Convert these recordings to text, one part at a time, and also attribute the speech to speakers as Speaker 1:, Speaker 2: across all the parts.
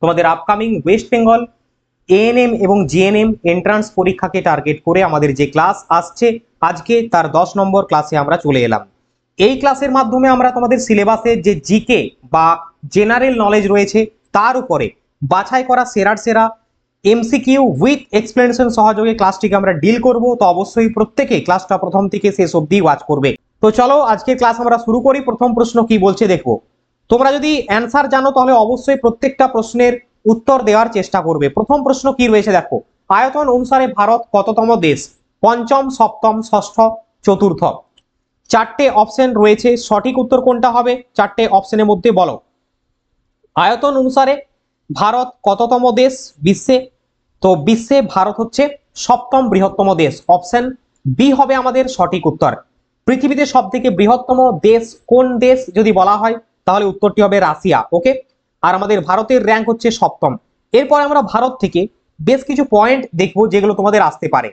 Speaker 1: তোমাদের upcoming West Bengal ANM এবং GNM entrance পরীক্ষাকে টার্গেট করে আমাদের যে ক্লাস আসছে আজকে তার 10 নম্বর ক্লাসে আমরা চলে এলাম। এই ক্লাসের মাধ্যমে আমরা তোমাদের সিলেবাসের যে জিকে বা জেনারেল নলেজ রয়েছে তার উপরে বাছাই করা সেরার সেরা এমসিকিউ উইথ এক্সপ্লেনেশন সহযোগে ক্লাসটিকে আমরা ডিল করব। তো অবশ্যই প্রত্যেকে ক্লাসটা প্রথম থেকে শেষ অবধি ওয়াচ করবে। তো চলো আজকের ক্লাস আমরা শুরু করি। প্রথম প্রশ্ন কি বলছে দেখো। তোমরা যদি অ্যান্সার জানো তাহলে অবশ্যই প্রত্যেকটা প্রশ্নের উত্তর দেওয়ার চেষ্টা করবে। প্রথম প্রশ্ন কি রয়েছে দেখো, আয়তন অনুসারে ভারত কততম দেশ? পঞ্চম, সপ্তম, ষষ্ঠ, চতুর্থ। চারটে অপশন রয়েছে, সঠিক উত্তর কোনটা হবে চারটে অপশনের মধ্যে বলো। আয়তন অনুসারে ভারত কততম দেশ বিশ্বে? তো বিশ্বে ভারত হচ্ছে সপ্তম বৃহত্তম দেশ। অপশন বি হবে আমাদের সঠিক উত্তর। পৃথিবীতে সব থেকে বৃহত্তম দেশ কোন দেশ যদি বলা হয় তাহলে উত্তরটি হবে রাশিয়া। ওকে, আর আমাদের ভারতের র্যাঙ্ক হচ্ছে সপ্তম। এরপর আমরা ভারত থেকে বেশ কিছু পয়েন্ট দেখবো যেগুলো তোমাদের আসতে পারে।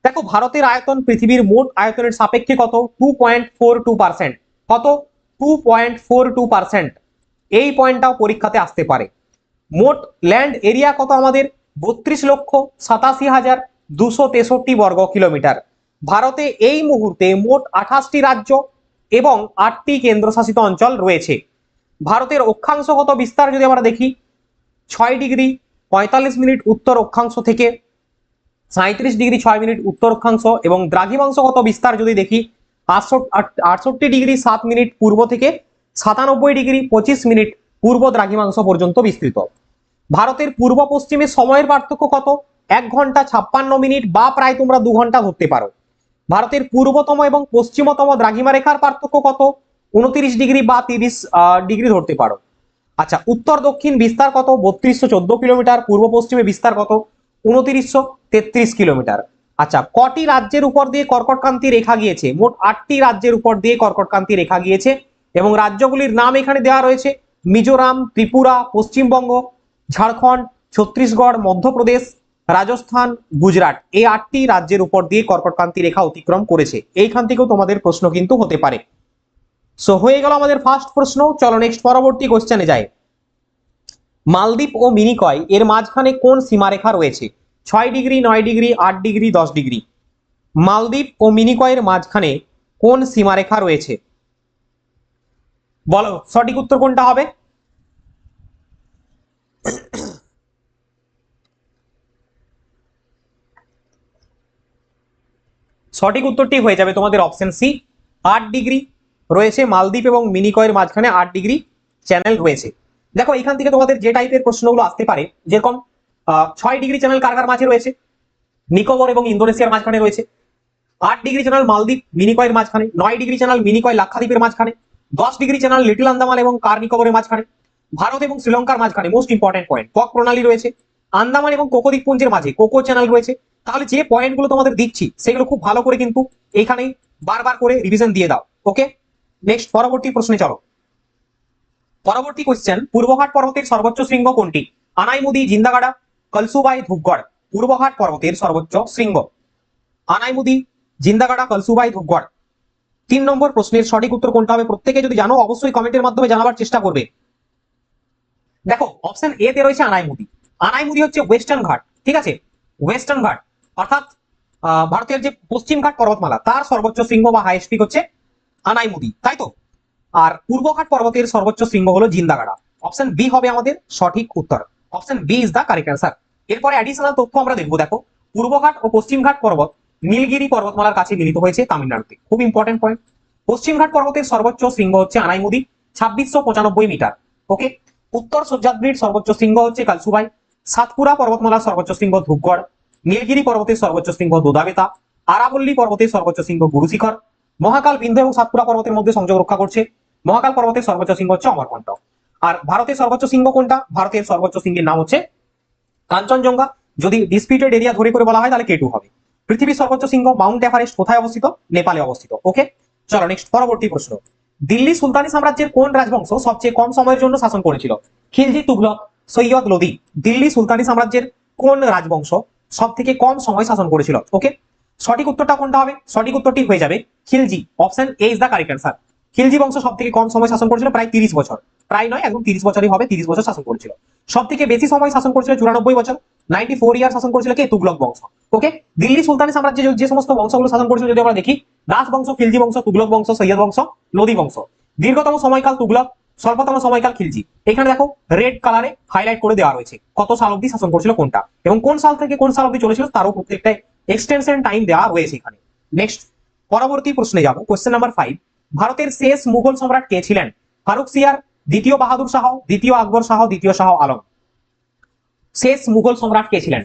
Speaker 1: দেখো, ভারতের আয়তন পৃথিবীর মোট আয়তনের সাপেক্ষে কত? 2.42%। কত? 2.42%। এই পয়েন্টটাও পরীক্ষাতে আসতে পারে। মোট ল্যান্ড এরিয়া কত আমাদের? 32,87,263 বর্গ কিলোমিটার। ভারতে এই মুহূর্তে মোট 28টি রাজ্য এবং 8টি কেন্দ্রশাসিত অঞ্চল রয়েছে। ভারতের অক্ষাংশ কত বিস্তার যদি আমরা দেখি, 6 ডিগ্রি 45 মিনিট উত্তর অক্ষাংশ থেকে 37 ডিগ্রি 6 মিনিট উত্তর অক্ষাংশ, এবং দ্রাঘিমাংশ কত বিস্তার যদি দেখি, 68 ডিগ্রি 7 মিনিট পূর্ব থেকে 97 ডিগ্রি 25 মিনিট পূর্ব দ্রাঘিমাংশ পর্যন্ত বিস্তৃত। ভারতের পূর্ব পশ্চিমে সময়ের পার্থক্য কত? 1 ঘন্টা 56 মিনিট বা প্রায় তোমরা 2 ঘন্টা ধরতে পারো। ভারতের পূর্বতম এবং পশ্চিমতম দ্রাঘিমা রেখার পার্থক্য কত? 29 ডিগ্রি বা 30 ডিগ্রি ধরতে পারো। আচ্ছা, উত্তর দক্ষিণ বিস্তার কত? 3214 কিলোমিটার। পূর্ব পশ্চিমে বিস্তার কত? 2933 কিলোমিটার। আচ্ছা, কটি রাজ্যের উপর দিয়ে কর্কটক্রান্তি রেখা গিয়েছে? মোট 8টি রাজ্যের উপর দিয়ে কর্কটক্রান্তি রেখা গিয়েছে, এবং রাজ্যগুলির নাম এখানে দেওয়া রয়েছে: মিজোরাম, ত্রিপুরা, পশ্চিমবঙ্গ, ঝাড়খণ্ড, ছত্তিশগড়, মধ্যপ্রদেশ, রাজস্থান, গুজরাট। এই 8টি রাজ্যের উপর দিয়ে কর্কটক্রান্তি রেখা অতিক্রম করেছে। এইখান থেকেও তোমাদের প্রশ্ন কিন্তু হতে পারে। সো হয়ে গেল আমাদের ফার্স্ট প্রশ্ন। চলো নেক্সট পরবর্তী কোশ্চেনে যাই। মালদ্বীপ ও মিনিকয় এর মাঝখানে কোন সীমারেখা রয়েছে? 6 ডিগ্রি, 9 ডিগ্রি, 8 ডিগ্রি, 10 ডিগ্রি। মালদ্বীপ ও মিনিকয়ের মাঝখানে কোন সীমারেখা রয়েছে? বলো সঠিক উত্তর কোনটা হবে? সঠিক উত্তরটি হয়ে যাবে তোমাদের অপশন সি, 8 ডিগ্রি রয়েছে মালদ্বীপ এবং মিনিকয়ের মাঝখানে 8 ডিগ্রি চ্যানেল রয়েছে। দেখো, এখান থেকে তোমাদের যে টাইপের প্রশ্নগুলো আসতে পারে, যেরকম 6 ডিগ্রি চ্যানেল কার কার মাঝে রয়েছে? নিকোবর এবং ইন্দোনেশিয়ার মাঝখানে রয়েছে। 8 ডিগ্রি চ্যানেল মালদ্বীপ মিনিকয়ের মাঝখানে। 9 ডিগ্রি চ্যানেল মিনিকয় লাক্ষাদ্বীপের মাঝখানে। 10 ডিগ্রি চ্যানেল লিটল আন্দামান এবং কার নিকোবরের মাঝখানে। ভারত এবং শ্রীলঙ্কার মাঝখানে মোস্ট ইম্পর্টেন্ট পয়েন্ট কক প্রণালী রয়েছে। আন্দামান এবং কোকো দ্বীপপুঞ্জের মাঝে কোকো চ্যানেল রয়েছে। তাহলে যে পয়েন্টগুলো তোমাদের দিচ্ছি সেগুলো খুব ভালো করে কিন্তু এখানে বারবার করে রিভিশন দিয়ে দাও। ওকে, নেক্সট পরবর্তী প্রশ্নে চলো। পরবর্তী কোশ্চেন, পূর্বঘাট পর্বতের সর্বোচ্চ শৃঙ্গ কোনটি? আনাইমুদি, জিন্দাগাড়া, কলসুবাই, ধূপগড়। পূর্বঘাট পর্বতের সর্বোচ্চ শৃঙ্গ আনাইমুদি, জিন্দাগাড়া, কলসুবাই, ধূপগড়। 3 নম্বর প্রশ্নের সঠিক উত্তর কোনটা হবে প্রত্যেকে যদি জানো অবশ্যই কমেন্টের মাধ্যমে জানাবার চেষ্টা করবে। দেখো, অপশন এ তে রয়েছে আনাইমুদি। আনাইমুদি হচ্ছে ওয়েস্টার্ন ঘাট, ঠিক আছে, ওয়েস্টার্ন ঘাট অর্থাৎ ভারতের যে পশ্চিম ঘাট পর্বতমালা তার সর্বোচ্চ শৃঙ্গ বা হাইয়েস্ট পিক হচ্ছে আনাইমুদি, তাই তো? আর পূর্বঘাট পর্বতের সর্বোচ্চ শৃঙ্গ হলো জিন্দাগাড়া। অপশন বি হবে আমাদের সঠিক উত্তর। Option B is the correct answer. এরপরে অ্যাডিশনাল তথ্য আমরা দেখবো। দেখো, পূর্বঘাট ও পশ্চিমঘাট পর্বত নীলগিরি পর্বতমালার কাছে মিলিত হয়েছে তামিলনাড়ুতে। খুব ইম্পর্টেন্ট পয়েন্ট। পশ্চিমঘাট পর্বতের সর্বোচ্চ শৃঙ্গ হচ্ছে আনাইমুদি, 2695 মিটার। ওকে, উত্তর সহ্যাদ্রির সর্বোচ্চ শৃঙ্গ হচ্ছে কালসুবাই। সাতপুরা পর্বতমালার সর্বোচ্চ শৃঙ্গ ধূপগড়। নীলগিরি পর্বতের সর্বোচ্চ শৃঙ্গ দোদাবেতা। আরাবল্লী পর্বতের সর্বোচ্চ শৃঙ্গ গুরুশিখর। মহাকাল বিন্ধ্য এবং সাতপুরা পর্বতের মধ্যে সংযোগ রক্ষা করছে। মহাকাল পর্বতের সর্বোচ্চ শৃঙ্গ হচ্ছে অমরকণ্টক। আর ভারতের সর্বোচ্চ শৃঙ্গ কোনটা? ভারতের সর্বোচ্চ শৃঙ্গের নাম হচ্ছে কাঞ্চনজঙ্ঘা। যদি ডিসপিউটেড এরিয়া ধরে করে বলা হয় তাহলে কেটু হবে। পৃথিবীর সর্বোচ্চ শৃঙ্গ মাউন্ট এভারেস্ট কোথায় অবস্থিত? নেপালে অবস্থিত। ওকে, চলো নেক্সট পরবর্তী প্রশ্ন। দিল্লি সুলতানি সাম্রাজ্যের কোন রাজবংশ সবচেয়ে কম সময়ের জন্য শাসন করেছিল? খিলজি, তুগলক, সৈয়দ, লোদি। দিল্লি সুলতানি সাম্রাজ্যের কোন রাজবংশ সব থেকে কম সময় শাসন করেছিল? ওকে, সঠিক উত্তরটা কোনটা হবে? সঠিক উত্তরটি হয়ে যাবে Khilji. Option A is the correct answer. Khilji বংশ সব থেকে কম সময় শাসন করেছিল, প্রায় 30 বছর। প্রায় নয়, একদম 30 বছরই হবে, 30 বছর শাসন করেছিল। সব থেকে বেশি সময় শাসন করেছিল 94 বছর, 94 ইয়ার শাসন করেছিল কে? তুগলক বংশ। ওকে, দিল্লি সুলতানি সাম্রাজ্যে যে সমস্ত বংশগুলো শাসন করেছিল যদি আমরা দেখি, দাস বংশ, খিলজি বংশ, তুগলক বংশ, সৈয়দ বংশ, লোদি বংশ। দীর্ঘতম সময়কাল তুগলক, স্বল্পতম সময়কাল খিলজি। এখানে দেখো রেড কালারে হাইলাইট করে দেওয়া রয়েছে কত সাল অবধি শাসন করেছিল কোনটা, এবং কোন সাল থেকে কোন সাল অবধি চলেছিল তারও প্রত্যেকটা এক্সটেনশন টাইম দেওয়া রয়েছে এখানে। নেক্সট পরবর্তী প্রশ্নে যাব, কোশ্চেন নাম্বার 5। ভারতের শেষ মুঘল সম্রাট কে ছিলেন? ফারুক সিয়ার, দ্বিতীয় বাহাদুর শাহ, দ্বিতীয় আকবর শাহ, দ্বিতীয় শাহ আলম। শেষ মুঘল সম্রাট কে ছিলেন?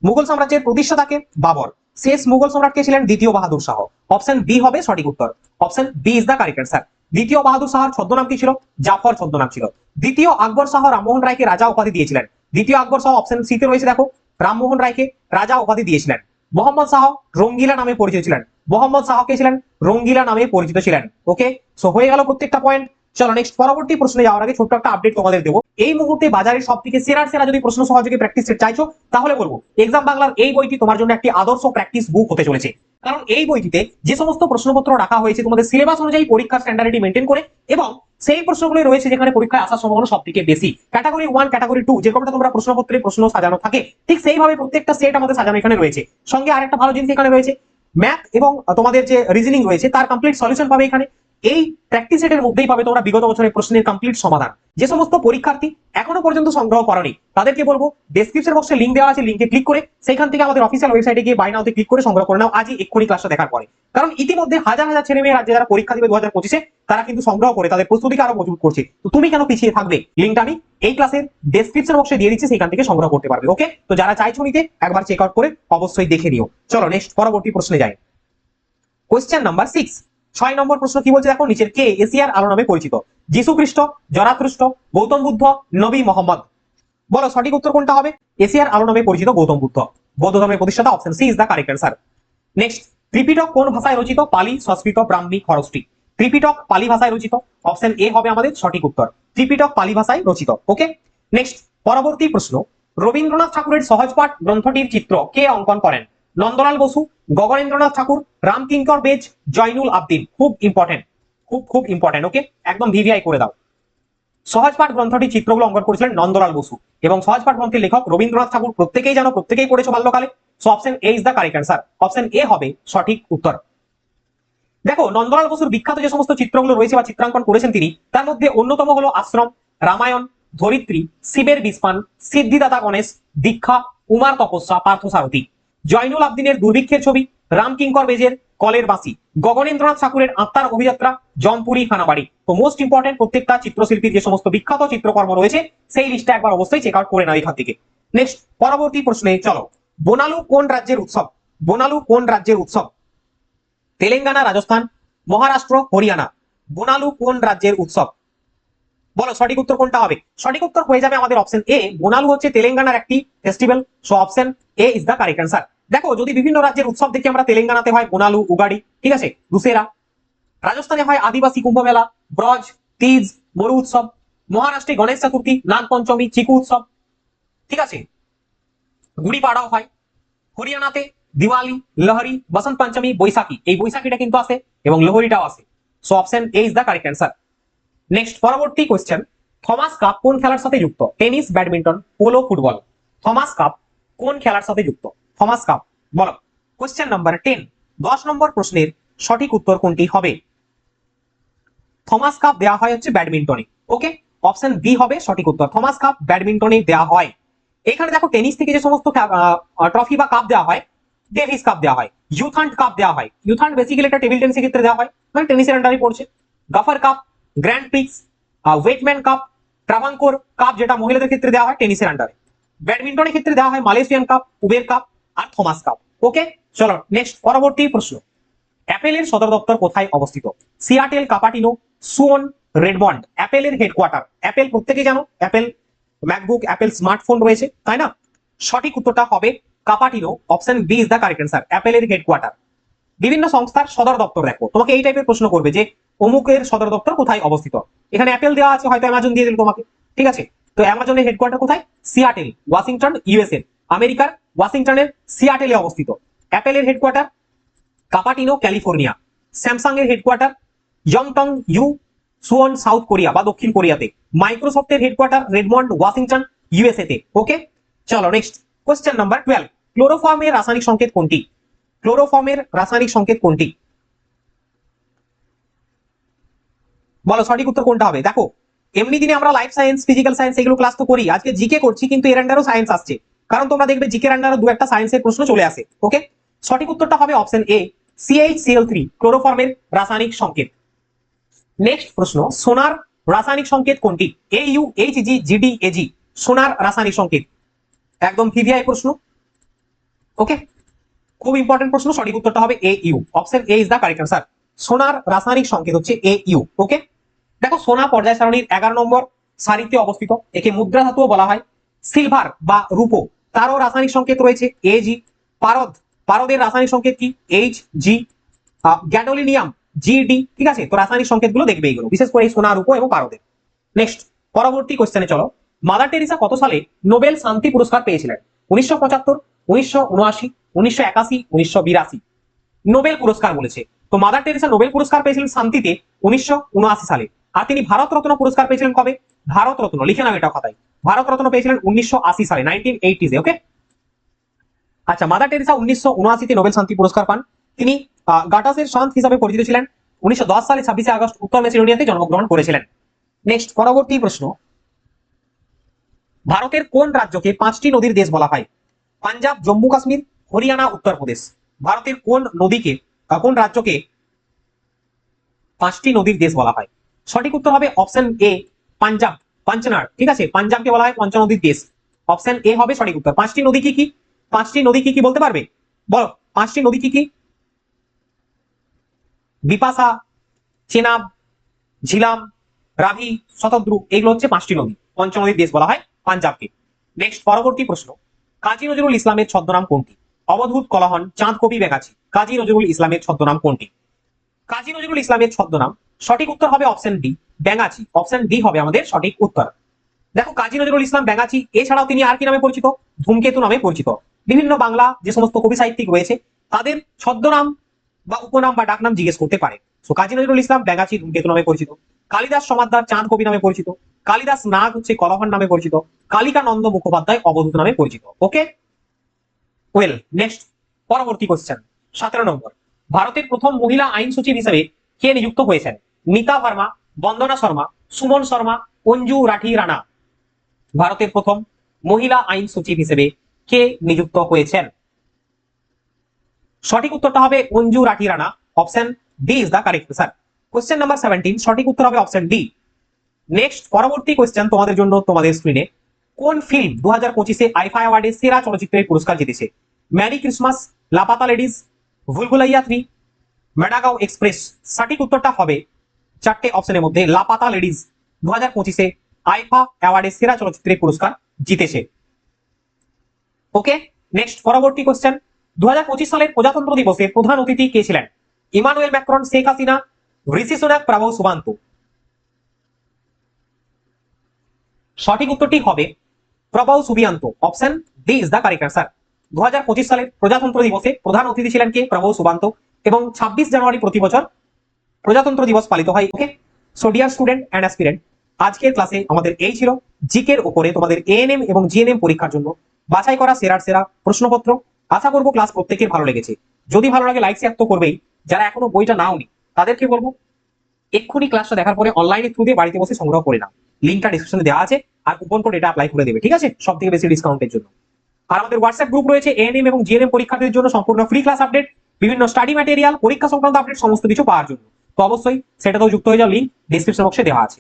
Speaker 1: মুঘল সাম্রাজ্যের প্রতিষ্ঠাতাকে বাবর। শেষ মুঘল সম্রাট কে ছিলেন? দ্বিতীয় বাহাদুর শাহ। অপশন বি হবে সঠিক উত্তর, option B is the correct answer. দ্বিতীয় বাহাদুর শাহর ছদ্মনাম কি ছিল? জাফর ছদ্মনাম ছিল। দ্বিতীয় আকবর শাহ রামমোহন রায়কে রাজা উপাধি দিয়েছিলেন। দ্বিতীয় আকবর শাহ অপশন সি তে রয়েছে, দেখো রামমোহন রায়কে রাজা উপাধি দিয়েছিলেন। মোহাম্মদ শাহ রঙ্গিলা নামে পরিচিত ছিলেন। মোহাম্মদ শাহ কে ছিলেন? রঙ্গিলা নামে পরিচিত ছিলেন। ওকে, সো হয়ে গেল প্রত্যেকটা পয়েন্ট। চলো নেক্সট পরবর্তী প্রশ্নে যাওয়ার আগে ছোট্ট একটা আপডেট তোমাদের দেবো। এই মুহূর্তে বাজারের সব থেকে সেরা যদি প্রশ্ন সহযোগী প্র্যাকটিস সেট চাইছো তাহলে বলবো এক্সাম বাংলার এই বইটি তোমার জন্য একটি আদর্শ প্র্যাকটিস বুক হতে চলেছে। কারণ এই বইটিতে যে সমস্ত প্রশ্নপত্র রাখা হয়েছে তোমাদের সিলেবাস অনুযায়ী পরীক্ষার স্ট্যান্ডার্ডিটি মেনটেন করে, এবং সেই প্রশ্নগুলো রয়েছে যেখানে পরীক্ষায় আসার সম্ভাবনা সব থেকে বেশি। ক্যাটাগরি 1, ক্যাটাগরি 2 যেরকমটা তোমরা প্রশ্নপত্রে প্রশ্ন সাজানো থাকে ঠিক সেইভাবে প্রত্যেকটা সেট আমাদের সাজানো এখানে রয়েছে। সঙ্গে আরেকটা ভালো জিনিস এখানে রয়েছে, ম্যাথ এবং তোমাদের যে রিজনিং রয়েছে তার কমপ্লিট সলিউশন পাবে এখানে। এই প্র্যাকটিস সেটের মধ্যেই পাবে তোমরা বিগত বছরের প্রশ্নের কমপ্লিট সমাধান। যে সমস্ত পরীক্ষার্থী এখনো পর্যন্ত সংগ্রহ করনি তাদেরকে বলবো ডেসক্রিপশন বক্সে লিংক দেওয়া আছে, লিংকে ক্লিক করে সেখান থেকে আমাদের অফিসিয়াল ওয়েবসাইটে গিয়ে বাই নাওতে ক্লিক করে সংগ্রহ করে নাও আজই এক্ষুনি ক্লাসটা দেখার পরে। কারণ ইতিমধ্যে হাজার হাজার ছেলে মেয়ে রাজ্যে যারা পরীক্ষা দেবে 2025-এ তারা কিন্তু সংগ্রহ করে তাদের প্রস্তুতিকে আরো মজবুত করছে। তো তুমি কেন পিছিয়ে থাকবে? লিংকটা আমি এই ক্লাসের ডেসক্রিপশন বক্সে দিয়ে দিচ্ছি, সেখান থেকে সংগ্রহ করতে পারবে। ওকে, তো যারা চাইছো নিতে একবার চেক আউট করে অবশ্যই দেখে নিও। চলো নেক্সট পরবর্তী প্রশ্নে যাই। কোশ্চেন নাম্বার 6, 6 নম্বর প্রশ্ন কি বলছে দেখো, নিচের কে এশিয়ার আলো নামে পরিচিত? যীশু খ্রিস্ট, জরাথুস্ট্র, গৌতম বুদ্ধ, নবী মোহাম্মদ। বলো সঠিক উত্তর কোনটা হবে? এশিয়ার আলো নামে পরিচিত গৌতম বুদ্ধ, বৌদ্ধ ধর্মের প্রতিষ্ঠাতা। Option C is the correct answer. Next, Tripitaka কোন ভাষায় রচিত? পালি, সংস্কৃত, ব্রাহ্মী, খরষ্টি। ত্রিপিটক পালি ভাষায় রচিত। অপশন এ হবে আমাদের সঠিক উত্তর, ত্রিপিটক পালি ভাষায় রচিত। ওকে, নেক্সট পরবর্তী প্রশ্ন, রবীন্দ্রনাথ ঠাকুরের সহজপাঠ গ্রন্থটির চিত্র কে অঙ্কন করেন? নন্দলাল বসু, গগনেন্দ্রনাথ ঠাকুর, রামকিঙ্কর বেজ, জয়নুল আবদিন। খুব ইম্পর্টেন্ট, খুব ইম্পর্টেন্ট। ওকে, একদম ভিভিআই করে দাও। সহজপাঠ গ্রন্থটি চিত্রগুলো অঙ্কন করেছিলেন নন্দলাল বসু, এবং সহজপাঠ গ্রন্থের লেখক রবীন্দ্রনাথ ঠাকুর। প্রত্যেকেই জানো, প্রত্যেকেই পড়েছো বাল্যকালে। So option A is the correct answer, option A হবে সঠিক উত্তর। দেখো নন্দলাল বসুর বিখ্যাত যে সমস্ত চিত্রগুলো রয়েছে বা চিত্রাঙ্কন করেছেন তিনি, তার মধ্যে অন্যতম হলো আশ্রম, রামায়ণ, ধরিত্রী, শিবের বিস্পান, সিদ্ধিদাতা গণেশ, দীক্ষা, উমার তপস্যা, পার্থসারথী। জয়নুল আবদিনের দুর্ভিক্ষের ছবি, রামকিঙ্কর বেজের কলের বাঁশি, গগনেন্দ্রনাথ ঠাকুরের আত্মার অভিযাত্রা, জমপুরি খানাবাড়ি। তো মোস্ট ইম্পর্টেন্ট প্রত্যেকটা চিত্রশিল্পীর যে সমস্ত বিখ্যাত চিত্রকর্ম রয়েছে সেই লিস্টটা একবার অবশ্যই চেক আউট করে নাও এখান থেকে। নেক্সট পরবর্তী প্রশ্নে চলো, বোনালু কোন রাজ্যের উৎসব? বোনালু কোন রাজ্যের উৎসব? তেলেঙ্গানা, রাজস্থান, মহারাষ্ট্র, হরিয়ানা। বোনালু কোন রাজ্যের উৎসব? বলো সঠিক উত্তর কোনটা হবে? সঠিক উত্তর হয়ে যাবে আমাদের অপশন এ, বোনালু হচ্ছে তেলেঙ্গানার একটি festival. So option A is the correct answer. দেখো যদি বিভিন্ন রাজ্যের উৎসব দেখি আমরা, তেলেঙ্গানাতে হয় বোনালু, উগাড়ি, ঠিক আছে, দুসেরা। রাজস্থানে হয় আদিবাসী কুম্ভ মেলা, ব্রজ, তিজ, মরু উৎসব। মহারাষ্ট্রে গণেশ চতুর্থী, নাগ পঞ্চমী, চিকু উৎসব, ঠিক আছে, গুড়ি পাড়াও হয়। হরিয়ানাতে দিওয়ালি, লোহরি, বসন্ত পঞ্চমী, বৈশাখী। এই বৈশাখীটা কিন্তু আসে এবং লোহরিটাও আসে। So option A is the correct answer. Next পরবর্তী কোশ্চেন, থমাস কাপ কোন খেলার সাথে যুক্ত? Tennis, badminton, polo, football. Thomas Cup কোন খেলার সাথে যুক্ত? থমাস কাপ, বলো। কোশ্চেন নাম্বার 10, 10 নম্বর প্রশ্নের সঠিক উত্তর কোনটি হবে? থমাস কাপ দেওয়া হয় হচ্ছে ব্যাডমিন্টনে। ওকে, অপশন বি হবে সঠিক উত্তর, থমাস কাপ ব্যাডমিন্টনে দেওয়া হয়। এখানে দেখো টেনিস থেকে যে সমস্ত ট্রফি বা কাপ দেওয়া হয়, ডেভিস কাপ দেওয়া হয়, ইউথান্ট কাপ দেওয়া হয়। ইউথান্ট বেসিক্যালি এটা টেবিল টেনিসের ক্ষেত্রে দেওয়া হয়, মানে টেনিসের আন্ডারে পড়ছে। গাফার cup, Grand Prix, Wightman cup, Travancore cup যেটা মহিলাদের ক্ষেত্রে দেওয়া হয় টেনিসের আন্ডারে। ব্যাডমিন্টনের ক্ষেত্রে দেওয়া হয় মালয়েশিয়ান কাপ, উবের কাপ আর থমাস কাপ। ওকে, চলো নেক্সট পরবর্তী প্রশ্ন, অ্যাপেলের সদর দপ্তর কোথায় অবস্থিত? Seattle, Cupertino, Suwon, Redmond. অ্যাপেলের হেডকোয়ার্টার, অ্যাপেল প্রত্যেকেই জানো, অ্যাপেল ম্যাকবুক, অ্যাপেল স্মার্টফোন রয়েছে, তাই না? সঠিক উত্তরটা হবে Cupertino, option B is the correct answer, অ্যাপেলের হেডকোয়ার্টার। বিভিন্ন সংস্থার সদর দপ্তর দেখো, তোমাকে এই টাইপের প্রশ্ন করবে যে অমুকের সদর দপ্তর কোথায় অবস্থিত। এখানে অ্যাপেল দেওয়া আছে, হয়তো অ্যামাজন দিয়ে দিল তোমাকে, ঠিক আছে। তো অ্যামাজনের হেডকোয়ার্টার কোথায়? Seattle, Washington, USA. আমেরিকার ওয়াশিংটনের সিয়াটেলে অবস্থিত। অ্যাপেলের হেডকোয়ার্টার কাপাটিনো, ক্যালিফোর্নিয়া। স্যামসাং এর হেডকোয়ার্টার ইয়ংটং, ইউ সুওন সাউথ কোরিয়া বা দক্ষিণ কোরিয়াতে, মাইক্রোসফটের হেডকোয়ার্টার রেডমন্ড ওয়াশিংটন ইউএসএ তে। ওকে, চলো নেক্সট কোশ্চেন নাম্বার 12, ক্লোরোফর্মের রাসায়নিক সংকেত কোনটি? ক্লোরোফর্মের রাসায়নিক সংকেত কোনটি? বলো সঠিক উত্তর কোনটা হবে। দেখো এমনি দিনে আমরা লাইফ সায়েন্স, ফিজিক্যাল সায়েন্স এগুলো ক্লাস তো করি, আজকে জিকে করছি, কিন্তু এর আন্ডারও সায়েন্স আসছে, কারণ তোমরা দেখবে জিকে এর আন্ডারও দু একটা সায়েন্সের প্রশ্ন চলে আসে। ওকে, সঠিক উত্তরটা হবে অপশন এ, CH-Cl3, ক্লোরোফর্মের রাসায়নিক সংকেত। নেক্সট প্রশ্ন, সোনার রাসায়নিক সংকেত কোনটি? AU, HG, GD, AG, সোনার রাসায়নিক সংকেত। একদম ভিভিআই প্রশ্ন। ওকে, খুব ইম্পর্টেন্ট প্রশ্ন, সঠিক উত্তরটা হবে AU, option A is the correct answer. সোনার রাসায়নিক সংকেত হচ্ছে AU। ওকে, দেখো সোনা পর্যায় সারণীর 11 নম্বর সারিতে অবস্থিত, একে মুদ্রা ধাতুও বলা হয়। সিলভার বা রূপো, তারও রাসায়নিক সংকেত রয়েছে AG। পারদ, পারদের রাসায়নিক সংকেত কি? HG। Gadolinium GD। ঠিক আছে, তো রাসায়নিক সংকেতগুলো দেখবে এগুলো, বিশেষ করে সোনা, রূপো এবং পারদের। নেক্সট পরবর্তী কোশ্চেনে চলো, মাদার টেরেসা কত সালে নোবেল শান্তি পুরস্কার পেয়েছিলেন? 1975, 1979, 1981, 1982। নোবেল পুরস্কার বলেছে, তো মাদার টেরেসা নোবেল পুরস্কার পেয়েছিলেন শান্তিতে 1979 সালে। আর তিনি ভারত রত্ন পুরস্কার পেয়েছিলেন কবে? ভারত রত্ন লিখে নাও এটা খাতায়, ভারত রত্ন পেয়েছিলেন 1980 সালে, 1980s। ওকে, আচ্ছা, মাদার টেরেসা 1979 নোবেল শান্তি পুরস্কার পান। তিনি গাটাসের সন্ত হিসাবে পরিচিত ছিলেন। 1910 সালে 26শে আগস্ট উত্তর মেসিডোনিয়াতে জন্মগ্রহণ করেছিলেন। নেক্সট পরবর্তী প্রশ্ন, ভারতের কোন রাজ্যকে 5টি নদীর দেশ বলা হয়? পাঞ্জাব, জম্মু কাশ্মীর, হরিয়ানা, উত্তরপ্রদেশ। ভারতের কোন নদীকে, কোন রাজ্যকে 5টি নদীর দেশ বলা হয়? সঠিক উত্তর হবে অপশন এ, পাঞ্জাব, পাঞ্চনাড়। ঠিক আছে, পাঞ্জাবকে বলা হয় পঞ্চনদীর দেশ, অপশন এ হবে সঠিক উত্তর। 5টি নদী কি কি? 5টি নদী কি কি বলতে পারবে? বলো 5টি নদী কি কি? বিপাশা, চেনাব, ঝিলাম, রাভি, শতদ্রু, এগুলো হচ্ছে 5টি নদী, পঞ্চনদীর দেশ বলা হয় পাঞ্জাবকে। নেক্সট পরবর্তী প্রশ্ন, কাজী নজরুল ইসলামের ছদ্মনাম কোনটি? অবধূত, কলহন, চাঁদ, কবি, ব্যাঙাচি। কাজী নজরুল ইসলামের ছদ্মনাম কোনটি? কাজী নজরুল ইসলামের ছদ্মনাম, সঠিক উত্তর হবে অপশন ডি, ব্যাঙাচি। অপশন ডি হবে আমাদের সঠিক উত্তর। দেখো কাজী নজরুল ইসলাম ব্যাঙাচি, এছাড়াও তিনি আর কি নামে পরিচিত? ধূমকেতু নামে পরিচিত। বিভিন্ন বাংলা যে সমস্ত কবি সাহিত্যিক রয়েছে তাদের ছদ্মনাম বা উপনাম বা ডাকনাম জিজ্ঞেস করতে পারে। সো কাজী নজরুল ইসলাম ব্যাঙাচি ধূমকেতু নামে পরিচিত। কালিদাস সমাদদার চাঁদ কবি নামে পরিচিত। কালিদাস নাগ হচ্ছে কলহন নামে পরিচিত। কালিকানন্দ মুখোপাধ্যায় অবধূত নামে পরিচিত। ওকে, ওয়েল নেক্সট পরবর্তী কোশ্চেন 17 নম্বর, ভারতের প্রথম মহিলা আইন সচিব হিসেবে কে নিযুক্ত হয়েছেন? মিতা ভার্মা, বন্দনা শর্মা, সুমন শর্মা, অঞ্জু রাঠি রানা। ভারতের প্রথম মহিলা আইন সচিব হিসেবে কে নিযুক্ত হয়েছেন? সঠিক উত্তরটা হবে Anju Rathi Rana, option D is the correct answer. Question number 17, সঠিক উত্তর হবে অপশন ডি। নেক্সট পরবর্তী কোশ্চেন তোমাদের জন্য, তোমাদের স্ক্রিনে, কোন ফিল্ম 2025-এ আইফা অ্যাওয়ার্ডে সেরা চলচ্চিত্রের পুরস্কার জিতেছে? Merry Christmas, Laapataa ladies, Bhool Bhulaiyaa 3, Madgaon express. সঠিক উত্তরটা হবে 4টে অপশনের মধ্যে লাপাতা লেডিজ 2025-এ আইফা অ্যাওয়ার্ডে সেরা চলচ্চিত্রের পুরস্কার জিতেছে। ওকে, নেক্সট পরবর্তী কোশ্চেন, 2025 সালের প্রজাতন্ত্র দিবসে প্রধান অতিথি কে ছিলেন? Emmanuel Macron, Sheikh Hasina, Rishi Sunak, Prabowo Subianto. সঠিক উত্তরটি হবে Prabowo Subianto, option D is the correct answer. 2025 সালের প্রজাতন্ত্র দিবসে প্রধান অতিথি ছিলেন কে? প্রবোধ সুবান্ত। এবং 26 জানুয়ারি প্রতি বছর প্রজাতন্ত্র দিবস পালিত হয়। Okay, so dear student and aspirant, আজকের ক্লাসে আমাদের এই ছিল জিকের উপরে তোমাদের এএনএম এবং জিএনএম পরীক্ষার জন্য বাছাই করা সেরা প্রশ্নপত্র। আশা করবো ক্লাস প্রত্যেকের ভালো লেগেছে। যদি ভালো লাগে লাইক শেয়ার তো করবেই। যারা এখনো বইটা নাওনি তাদেরকে বলবো এক্ষুনি ক্লাসটা দেখার পরে অনলাইনের থ্রু দিয়ে বাড়িতে বসে সংগ্রহ করে নাও, লিঙ্কটা ডিসক্রিপশনে দেওয়া আছে, আর কুপন কোড এটা অ্যাপ্লাই করে দেবে। ঠিক আছে, সব থেকে বেশি ডিসকাউন্টের জন্য। আর আমাদের হোয়াটসঅ্যাপ গ্রুপ রয়েছে এএনএম এবং জিএনএম পরীক্ষার্থীদের জন্য, সম্পূর্ণ ফ্রি ক্লাস আপডেট, বিভিন্ন স্টাডি ম্যাটেরিয়াল, পরীক্ষা সংক্রান্ত আপডেট, সমস্ত কিছু পাওয়ার জন্য। তো অবশ্যই সেটাতেও যুক্ত হয়ে যাও, লিঙ্ক ডিসক্রিপশন বক্সে দেওয়া আছে।